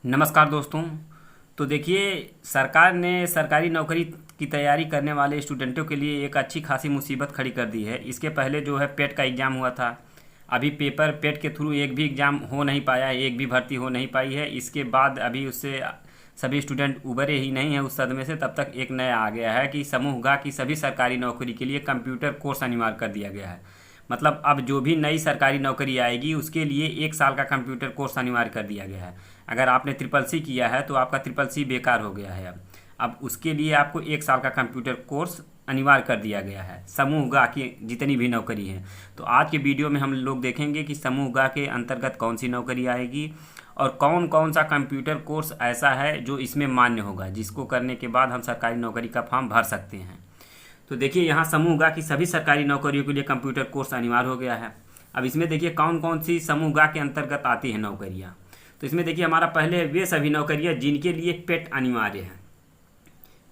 नमस्कार दोस्तों। तो देखिए, सरकार ने सरकारी नौकरी की तैयारी करने वाले स्टूडेंटों के लिए एक अच्छी खासी मुसीबत खड़ी कर दी है। इसके पहले जो है पेट का एग्ज़ाम हुआ था। अभी पेपर पेट के थ्रू एक भी एग्ज़ाम हो नहीं पाया है, एक भी भर्ती हो नहीं पाई है। इसके बाद अभी उससे सभी स्टूडेंट उबरे ही नहीं हैं उस सदमे से। तब तक एक नया आ गया है कि समूह ग की सभी सरकारी नौकरी के लिए कंप्यूटर कोर्स अनिवार्य कर दिया गया है। मतलब अब जो भी नई सरकारी नौकरी आएगी उसके लिए 1 साल का कंप्यूटर कोर्स अनिवार्य कर दिया गया है। अगर आपने ट्रिपल सी किया है तो आपका ट्रिपल सी बेकार हो गया है। अब उसके लिए आपको 1 साल का कंप्यूटर कोर्स अनिवार्य कर दिया गया है समूह ग की जितनी भी नौकरी हैं। तो आज के वीडियो में हम लोग देखेंगे कि समूह ग के अंतर्गत कौन सी नौकरी आएगी और कौन कौन सा कंप्यूटर कोर्स ऐसा है जो इसमें मान्य होगा, जिसको करने के बाद हम सरकारी नौकरी का फॉर्म भर सकते हैं। तो देखिए, यहाँ समूह ग की सभी सरकारी नौकरियों के लिए कंप्यूटर कोर्स अनिवार्य हो गया है। अब इसमें देखिए कौन कौन सी समूह ग के अंतर्गत आती हैं नौकरियाँ। तो इसमें देखिए हमारा पहले वे सभी नौकरियाँ जिनके लिए पेट अनिवार्य है।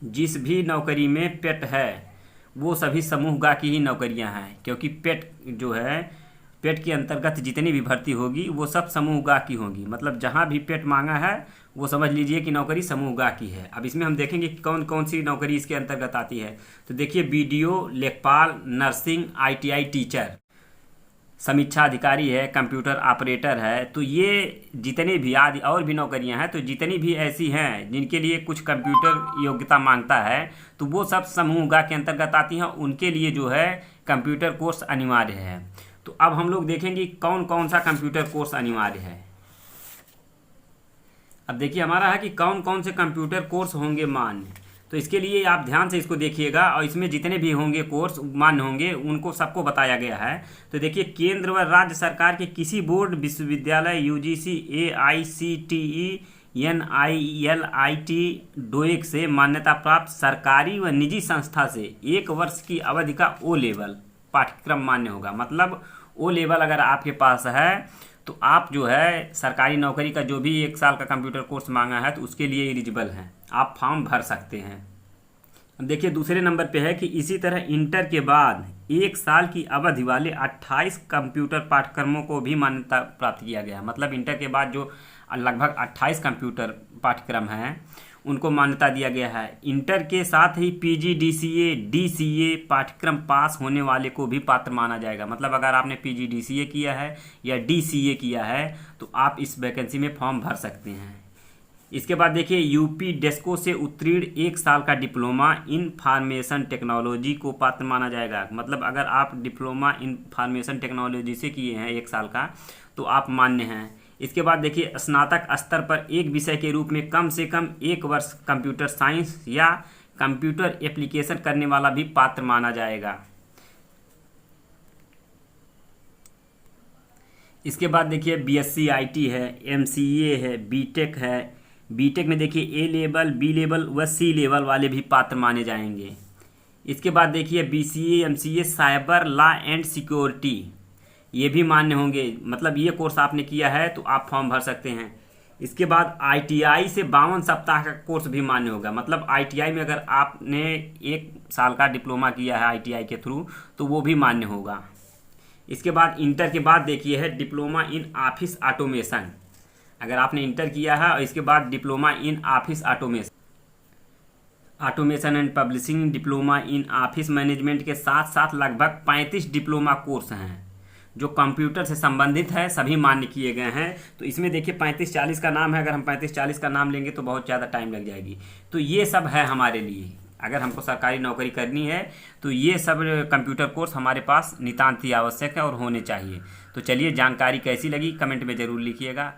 जिस भी नौकरी में पेट है वो सभी समूह ग की ही नौकरियाँ हैं, क्योंकि पेट जो है पेट के अंतर्गत जितनी भी भर्ती होगी वो सब समूह ग की होंगी। मतलब जहाँ भी पेट मांगा है वो समझ लीजिए कि नौकरी समूह ग की है। अब इसमें हम देखेंगे कि कौन कौन सी नौकरी इसके अंतर्गत आती है। तो देखिए, बीडीओ, लेखपाल, नर्सिंग, आईटीआई टीचर, समीक्षा अधिकारी है, कंप्यूटर ऑपरेटर है। तो ये जितने भी आदि और भी नौकरियां हैं, तो जितनी भी ऐसी हैं जिनके लिए कुछ कंप्यूटर योग्यता मांगता है तो वो सब समूह ग के अंतर्गत आती हैं। उनके लिए जो है कंप्यूटर कोर्स अनिवार्य है। तो अब हम लोग देखेंगे कौन कौन सा कंप्यूटर कोर्स अनिवार्य है। अब देखिए हमारा है कि कौन कौन से कंप्यूटर कोर्स होंगे मान्य। तो इसके लिए आप ध्यान से इसको देखिएगा और इसमें जितने भी होंगे कोर्स मान्य होंगे उनको सबको बताया गया है। तो देखिए, केंद्र व राज्य सरकार के किसी बोर्ड, विश्वविद्यालय, यूजीसी, एआईसीटीई, एनआईएलआईटी, डोएक से मान्यता प्राप्त सरकारी व निजी संस्था से 1 वर्ष की अवधि का ओ लेवल पाठ्यक्रम मान्य होगा। मतलब ओ लेवल अगर आपके पास है तो आप जो है सरकारी नौकरी का जो भी 1 साल का कंप्यूटर कोर्स मांगा है तो उसके लिए एलिजिबल हैं, आप फॉर्म भर सकते हैं। अब देखिए दूसरे नंबर पे है कि इसी तरह इंटर के बाद 1 साल की अवधि वाले 28 कंप्यूटर पाठ्यक्रमों को भी मान्यता प्राप्त किया गया है। मतलब इंटर के बाद जो लगभग 28 कंप्यूटर पाठ्यक्रम हैं उनको मान्यता दिया गया है। इंटर के साथ ही पीजीडीसीए, डीसीए पाठ्यक्रम पास होने वाले को भी पात्र माना जाएगा। मतलब अगर आपने पीजीडीसीए किया है या डीसीए किया है तो आप इस वैकेंसी में फॉर्म भर सकते हैं। इसके बाद देखिए, यूपी डेस्को से उत्तीर्ण 1 साल का डिप्लोमा इनफॉर्मेशन टेक्नोलॉजी को पात्र माना जाएगा। मतलब अगर आप डिप्लोमा इनफॉर्मेशन टेक्नोलॉजी से किए हैं 1 साल का तो आप मान्य हैं। इसके बाद देखिए, स्नातक स्तर पर एक विषय के रूप में कम से कम 1 वर्ष कंप्यूटर साइंस या कंप्यूटर एप्लीकेशन करने वाला भी पात्र माना जाएगा। इसके बाद देखिए, बीएससी आईटी है, एमसीए है, बीटेक है। बीटेक में देखिए ए लेवल, बी लेवल व सी लेवल वाले भी पात्र माने जाएंगे। इसके बाद देखिए, BCA, MCA, cyber law and security ये भी मान्य होंगे। मतलब ये कोर्स आपने किया है तो आप फॉर्म भर सकते हैं। इसके बाद आईटीआई से 52 सप्ताह का कोर्स भी मान्य होगा। मतलब आईटीआई में अगर आपने 1 साल का डिप्लोमा किया है आईटीआई के थ्रू तो वो भी मान्य होगा। इसके बाद इंटर के बाद देखिए है डिप्लोमा इन ऑफिस ऑटोमेशन। अगर आपने इंटर किया है और इसके बाद diploma in office automation and publishing, diploma in office management के साथ साथ लगभग 35 डिप्लोमा कोर्स हैं जो कंप्यूटर से संबंधित है, सभी मान्य किए गए हैं। तो इसमें देखिए 35-40 का नाम है। अगर हम 35-40 का नाम लेंगे तो बहुत ज़्यादा टाइम लग जाएगी। तो ये सब है हमारे लिए, अगर हमको सरकारी नौकरी करनी है तो ये सब कंप्यूटर कोर्स हमारे पास नितांत ही आवश्यक है और होने चाहिए। तो चलिए, जानकारी कैसी लगी कमेंट में ज़रूर लिखिएगा।